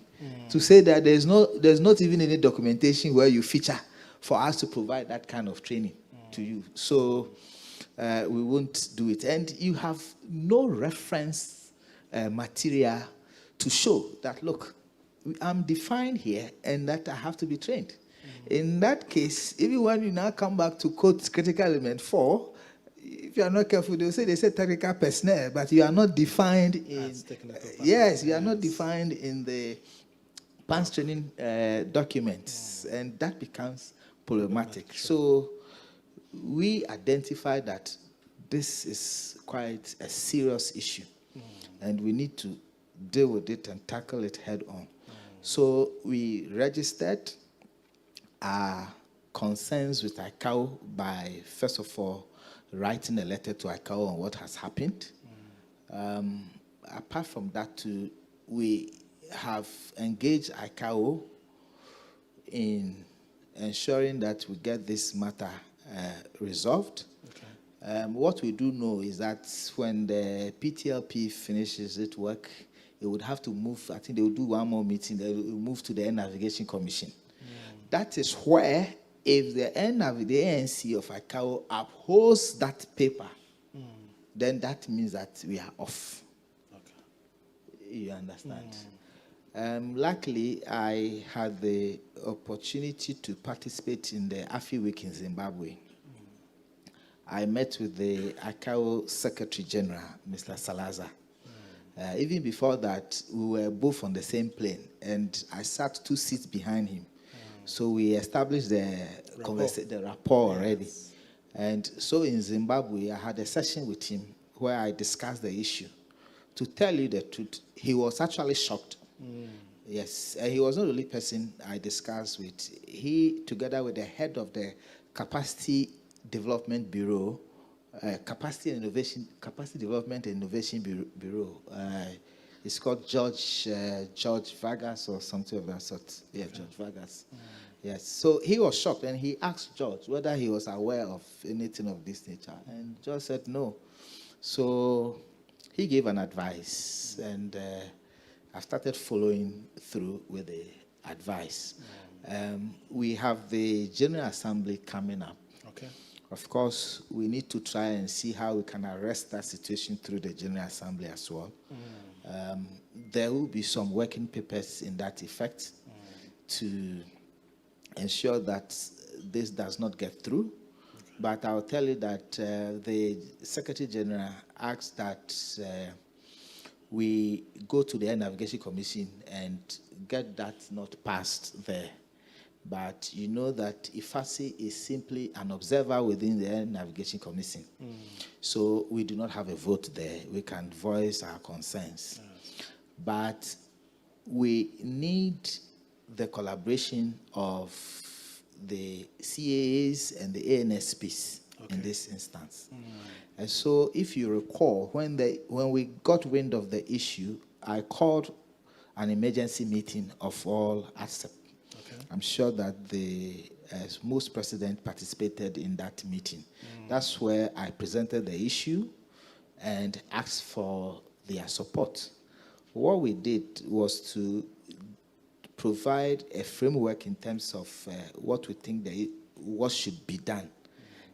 D: To say that there's not even any documentation where you feature for us to provide that kind of training to you. So we won't do it. And you have no reference material to show that, look, I'm defined here and that I have to be trained. In that case, even when you now come back to quote critical element 4, if you are not careful, they say technical personnel, but you are not defined in. Yes, you are not defined in the PANS training documents, and that becomes problematic. So we identify that this is quite a serious issue, and we need to deal with it and tackle it head on. So we registered our concerns with ICAO by, first of all, writing a letter to ICAO on what has happened. Apart from that, too, we have engaged ICAO in ensuring that we get this matter resolved. Okay. What we do know is that when the PTLP finishes its work, it would have to move. I think they will do one more meeting. They will move to the Air Navigation Commission. That is where, if the ANC of ICAO upholds that paper, then that means that we are off. Okay. You understand? Luckily, I had the opportunity to participate in the AFI Week in Zimbabwe. I met with the ICAO Secretary General, Mr. Salazar. Even before that, we were both on the same plane, and I sat 2 seats behind him. So we established the rapport already. And so in Zimbabwe, I had a session with him where I discussed the issue. To tell you the truth, he was actually shocked. Yes, he was not the only person I discussed with. He, together with the head of the Capacity Development Bureau, Capacity Development and Innovation Bureau. It's called George Vargas or something of that sort. Yeah, okay. George Vargas. Yes. So he was shocked, and he asked George whether he was aware of anything of this nature, and George said no. So he gave an advice, and I started following through with the advice. We have the General Assembly coming up. Okay. Of course, we need to try and see how we can arrest that situation through the General Assembly as well. There will be some working papers in that effect to ensure that this does not get through. Okay. But I'll tell you that the Secretary General asked that we go to the Air Navigation Commission and get that not passed there. But you know that IFATSEA is simply an observer within the Air Navigation Commission. So we do not have a vote there. We can voice our concerns. Yes. But we need the collaboration of the CAAs and the ANSPs in this instance. And so if you recall, when we got wind of the issue, I called an emergency meeting of all AFATSEA. I'm sure that most presidents participated in that meeting. That's where I presented the issue and asked for their support. What we did was to provide a framework in terms of what we think what should be done,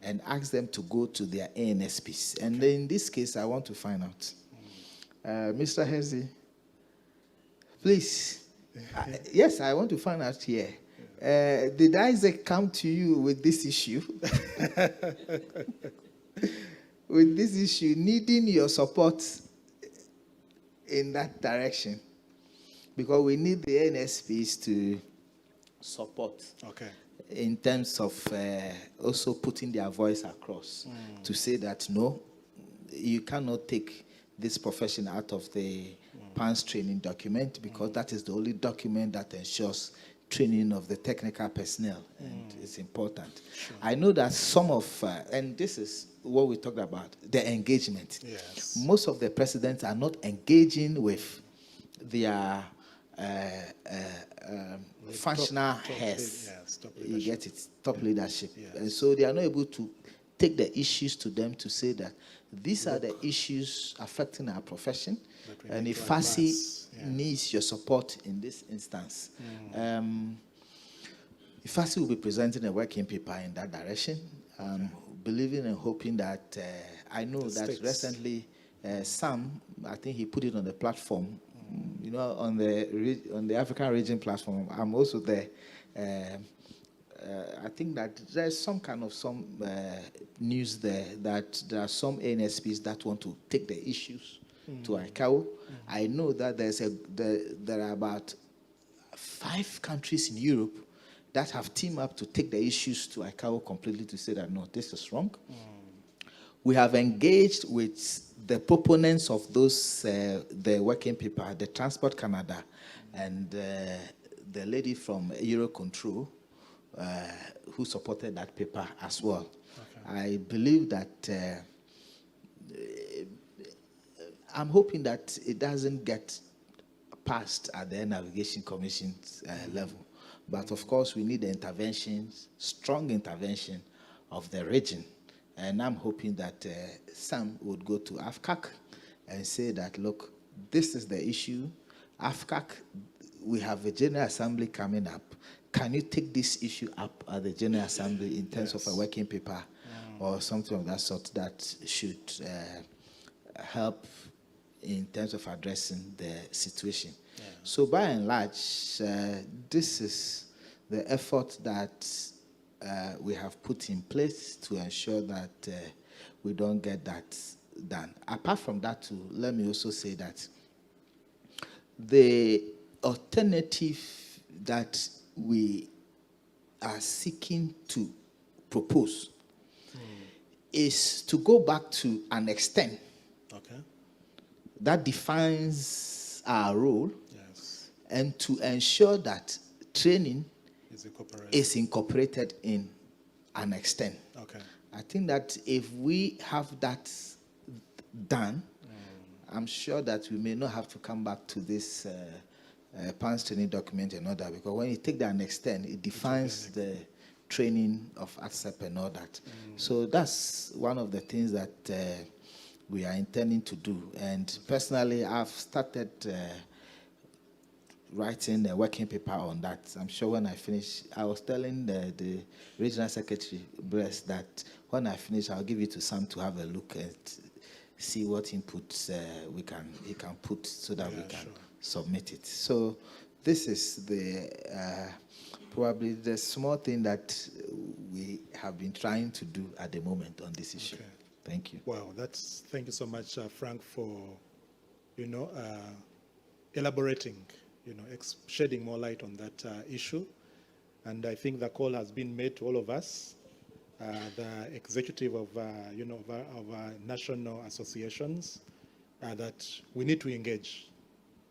D: and ask them to go to their ANSPs. Okay. And in this case, I want to find out. Mr. Hezi, please. Yes, I want to find out here. Did Isaac come to you with this issue? With this issue, needing your support in that direction? Because we need the NSPs to support in terms of also putting their voice across to say that, no, you cannot take this profession out of the PANS training document, because that is the only document that ensures training of the technical personnel, and it's important. Sure. I know that some of, and this is what we talked about, the engagement. Yes. Most of the presidents are not engaging with their functional heads. You get it, top leadership. Yes. And so they are not able to take the issues to them to say that these are the issues affecting our profession, and if IFATSEA needs your support in this instance. IFATSEA will be presenting a working paper in that direction, believing and hoping that, I know that recently Sam, I think he put it on the platform, you know, on the African region platform. I'm also there. I think that there's some kind of news there that there are some ANSPs that want to take the issues to ICAO. I know that there are about 5 countries in Europe that have teamed up to take the issues to ICAO completely to say that, no, this is wrong. We have engaged with the proponents of those, the working paper, the Transport Canada, and the lady from Eurocontrol, who supported that paper as well. Okay. I believe that I'm hoping that it doesn't get passed at the Air Navigation Commission's level. But of course, we need the interventions, strong intervention of the region. And I'm hoping that Sam would go to AFCAC and say that, look, this is the issue. AFCAC, we have a General Assembly coming up. Can you take this issue up at the General Assembly in terms of a working paper or something of that sort that should help in terms of addressing the situation? Yeah. So by and large, this is the effort that we have put in place to ensure that we don't get that done. Apart from that, too, let me also say that the alternative that we are seeking to propose is to go back to an extent that defines our role, and to ensure that training is incorporated in an extent. Okay. I think that if we have that done, I'm sure that we may not have to come back to this PANS training document and all that, because when you take that and extend, it defines the training of AFATSEA and all that. So that's one of the things that we are intending to do. And personally, I've started writing a working paper on that. I'm sure when I finish, I was telling the regional secretary, Brest, that when I finish, I'll give it to Sam to have a look at, see what inputs he can put so that we can submit it. So this is the probably the small thing that we have been trying to do at the moment on this issue. Okay. Thank you.
C: Wow, thank you so much, Frank, for elaborating, shedding more light on that issue. And I think the call has been made to all of us, the executive of our national associations, that we need to engage.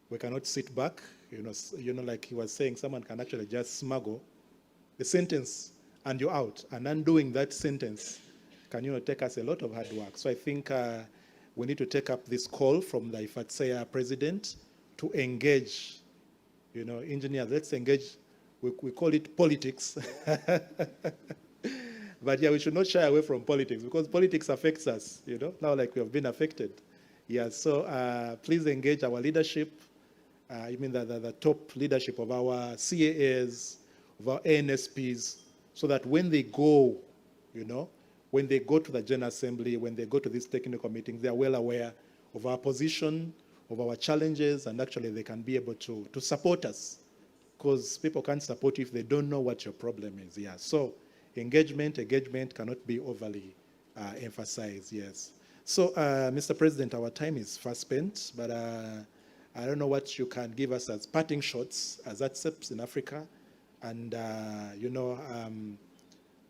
C: We cannot sit back. Like he was saying, someone can actually just smuggle the sentence and you're out. And undoing that sentence can take us a lot of hard work. So I think we need to take up this call from the IFATSEA president to engage. Engineers, let's engage. We call it politics. But yeah, we should not shy away from politics, because politics affects us, now like we have been affected. Yeah, so please engage our leadership. The top leadership of our CAAs, of our ANSPs, so that when they go, when they go to the General Assembly, when they go to these technical meetings, they are well aware of our position, of our challenges, and actually they can be able to support us, because people can't support you if they don't know what your problem is. Yeah, so engagement cannot be overly emphasized. Yes. So, Mr. President, our time is fast spent, but I don't know what you can give us as parting shots as ATSEPs in Africa, and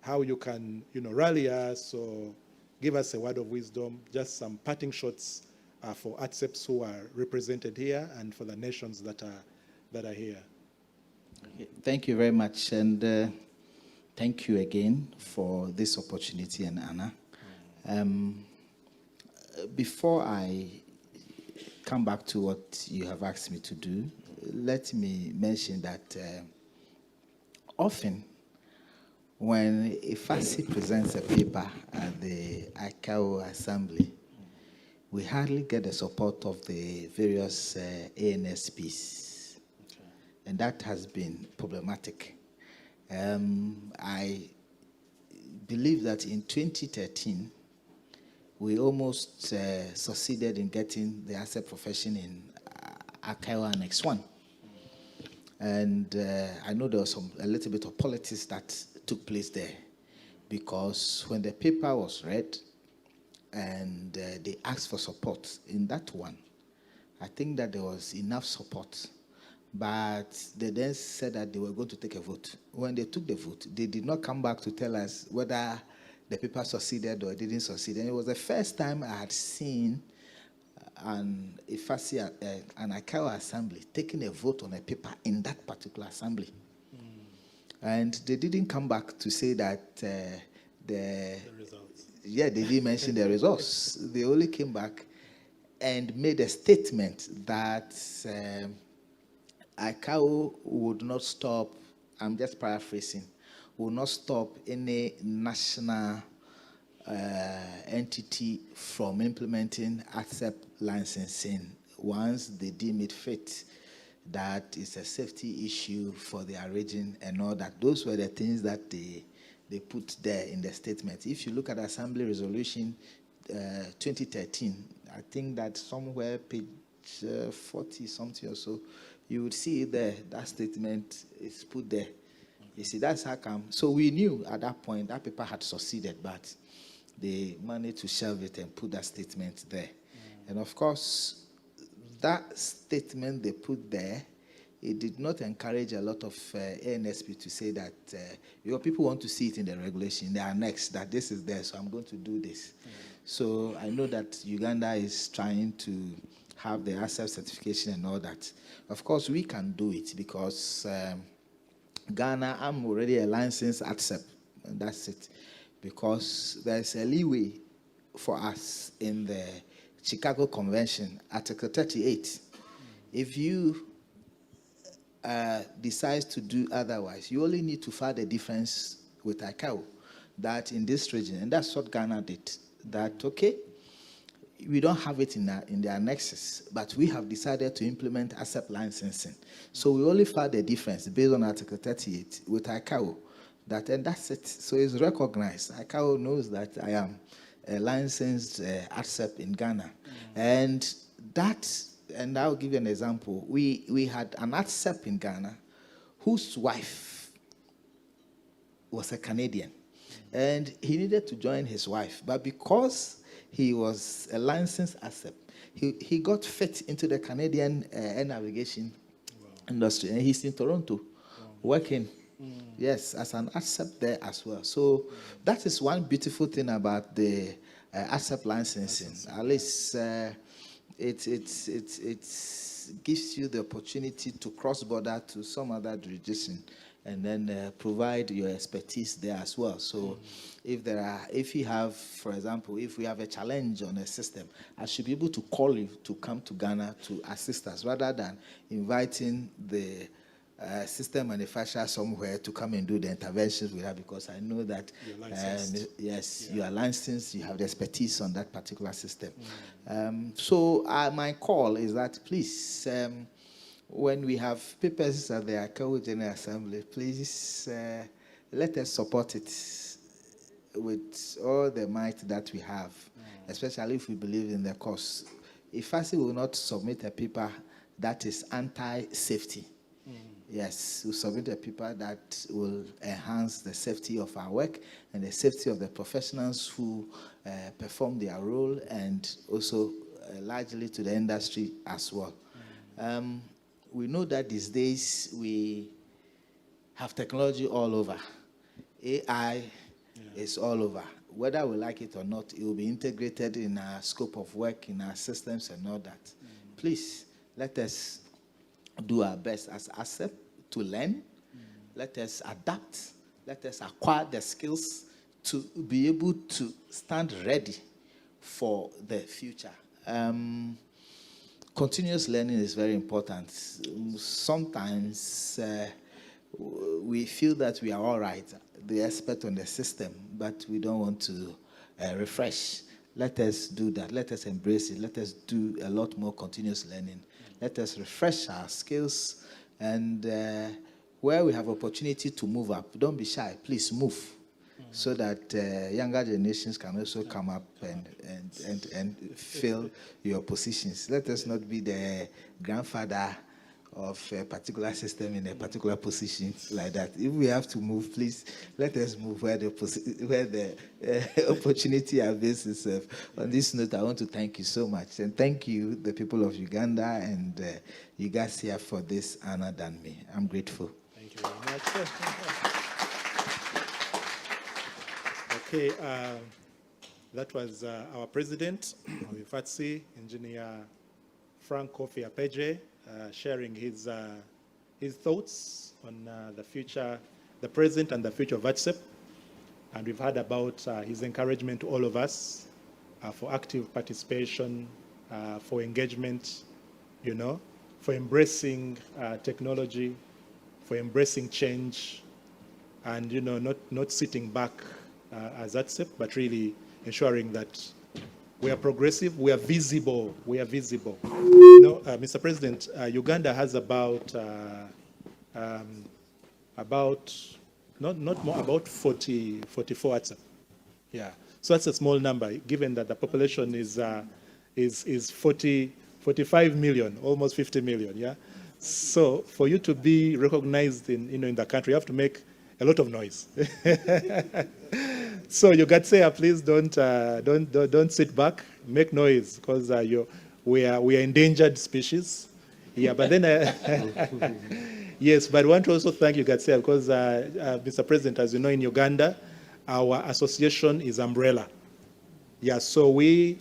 C: how you can rally us or give us a word of wisdom, just some parting shots for ATSEPs who are represented here and for the nations that are here.
D: Thank you very much, and thank you again for this opportunity and honor. Before I come back to what you have asked me to do, let me mention that often when IFATSEA presents a paper at the ICAO Assembly, we hardly get the support of the various ANSPs. Okay. And that has been problematic. I believe that in 2013, we almost succeeded in getting the asset profession in Akaiwa Annex 1. And I know there was a little bit of politics that took place there, because when the paper was read and they asked for support in that one, I think that there was enough support. But they then said that they were going to take a vote. When they took the vote, they did not come back to tell us whether the paper succeeded or didn't succeed. And it was the first time I had seen an IFATSEA, an Akaiwa assembly, taking a vote on a paper in that particular assembly. And they didn't come back to say that the results. Yeah, they didn't mention the results. They only came back and made a statement that ICAO would not stop, I'm just paraphrasing, would not stop any national entity from implementing ASEP licensing once they deem it fit. That is a safety issue for their region and all that. Those were the things that they put there in the statement. If you look at Assembly Resolution 2013, I think that somewhere page 40 something or so, you would see there, that statement is put there. You see, that's how come. So we knew at that point that paper had succeeded, but they managed to shelve it and put that statement there. And of course, that statement they put there, it did not encourage a lot of ANSP to say that your people want to see it in the regulation, the annex, that this is there, so I'm going to do this. So I know that Uganda is trying to have the ASEP certification and all that. Of course, we can do it because Ghana, I'm already a licensed ASEP, and that's it. Because there's a leeway for us in the Chicago Convention, Article 38. If you decide to do otherwise, you only need to file the difference with ICAO, that in this region, and that's what Ghana did, that, okay, we don't have it in the annexes, but we have decided to implement ASEP licensing. So we only file the difference based on Article 38 with ICAO, and that's it. So it's recognized. ICAO knows that I am a licensed ASEP in Ghana. And I'll give you an example. We had an ASEP in Ghana whose wife was a Canadian. And he needed to join his wife. But because he was a licensed ASEP, he got fit into the Canadian air navigation industry. And he's in Toronto working. Yes, as an ASEP there as well. So that is one beautiful thing about the ASEP licensing. At least it gives you the opportunity to cross border to some other jurisdiction and then provide your expertise there as well. So if you have, for example, if we have a challenge on a system, I should be able to call you to come to Ghana to assist us rather than inviting the system manufacturer somewhere to come and do the interventions with her, because I know that you are licensed, you have the expertise on that particular system. So my call is that please, when we have papers at the ICAO General Assembly, please let us support it with all the might that we have, especially if we believe in the cause. IFATSEA will not submit a paper that is anti-safety. Yes, we submit a paper that will enhance the safety of our work and the safety of the professionals who perform their role, and also largely to the industry as well. We know that these days we have technology all over. AI is all over. Whether we like it or not, it will be integrated in our scope of work, in our systems and all that. Please, let us do our best as ASEP to learn. Let us adapt. Let us acquire the skills to be able to stand ready for the future. Continuous learning is very important. Sometimes we feel that we are all right, the expert on the system, but we don't want to refresh. Let us do that. Let us embrace it. Let us do a lot more continuous learning. Let us refresh our skills, and where we have opportunity to move up, don't be shy. Please move. so that younger generations can also come up and fill your positions. Let us not be the grandfather of a particular system in a particular position like that. If we have to move, please let us move where the opportunity avails itself. On this note, I want to thank you so much, and thank you, the people of Uganda and IFATSEA, for this honor done me. I'm grateful.
C: Thank you very much. Okay, that was our president of IFATSEA, Engineer Frank Kofi Apeagyei, sharing his thoughts on the present and the future of IFATSEA. And we've heard about his encouragement to all of us for active participation, for engagement, for embracing technology, for embracing change, and not sitting back as IFATSEA, but really ensuring that we are progressive, we are visible, Mr. President, Uganda has about 44 IFATSEA. Yeah, so that's a small number, given that the population is 45 million, almost 50 million. Yeah, so for you to be recognized in the country, you have to make a lot of noise. So IFATSEA, please don't sit back, make noise, because we are endangered species. Yeah, but then yes, but I want to also thank IFATSEA because Mr. President, as you know, in Uganda, our association is umbrella. Yeah, so we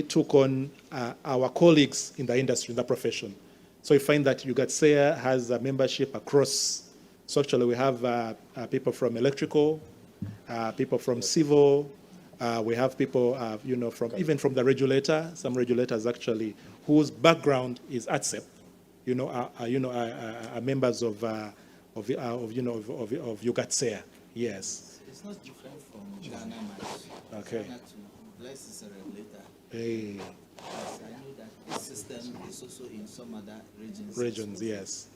C: took on our colleagues in the industry, in the profession. So we find that IFATSEA has a membership across. So actually, we have people from electrical, people from civil. We have people, even from the regulator. Some regulators actually, whose background is IFATSEA, are members of IFATSEA. Yes.
D: It's not different from Ghana much.
C: Okay.
D: Ghana too, Bless is a regulator.
C: Hey.
D: Yes, I know that this system is also in some other regions.
C: Regions, yes.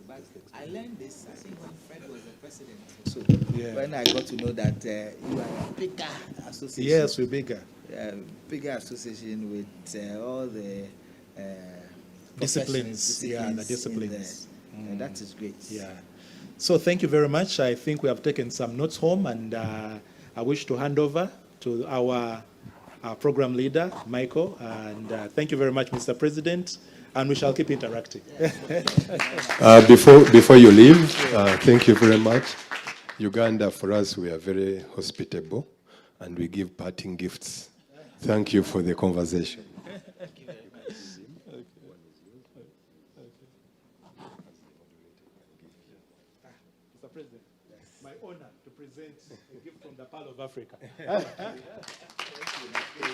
D: But I learned this, I think, when Fred was the president. So
C: Yeah.
D: when I got to know that you are a bigger association.
C: Yes, we're bigger.
D: Bigger association with all the
C: Disciplines. Yeah, the disciplines.
D: That is great.
C: Yeah. So thank you very much. I think we have taken some notes home, and I wish to hand over to our program leader, Michael. And thank you very much, Mr. President. And we shall keep interacting.
B: Before you leave, thank you very much. Uganda, for us, we are very hospitable, and we give parting gifts. Thank you for the conversation.
D: Thank you very much.
C: Mr. President, my honor to present a gift from the Pearl of Africa.
D: Thank you.